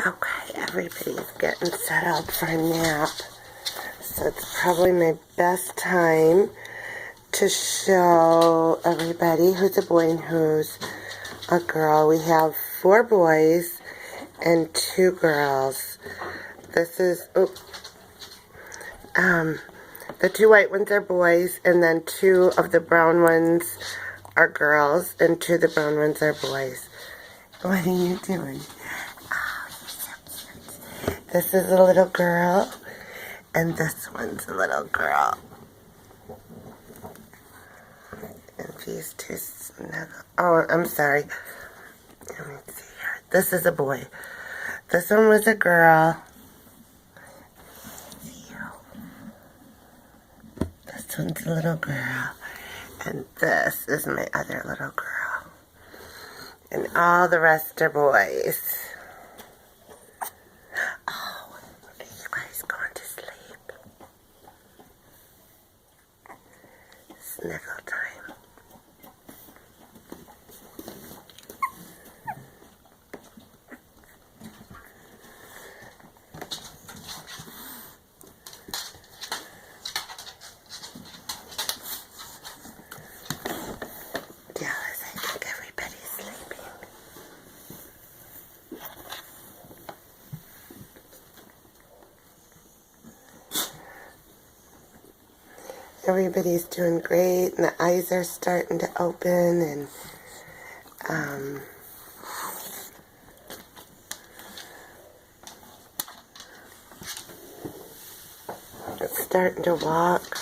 Okay, everybody's getting set up for a nap. So it's probably my best time to show everybody who's a boy and who's a girl. We have 4 boys and 2 girls. This is, the 2 white ones are boys, and then 2 of the brown ones are girls, and 2 of the brown ones are boys. What are you doing? Oh, you're so cute. This is a little girl, and this one's a little girl. And these 2 snuggle. Oh, I'm sorry. Let me see here. This is a boy. This one was a girl. This one's a little girl. And this is my other little girl. And all the rest are boys. Oh, are you guys going to sleep? Snuggle time. Dallas, I think everybody's sleeping. Everybody's doing great, and the eyes are starting to open, and it's starting to walk.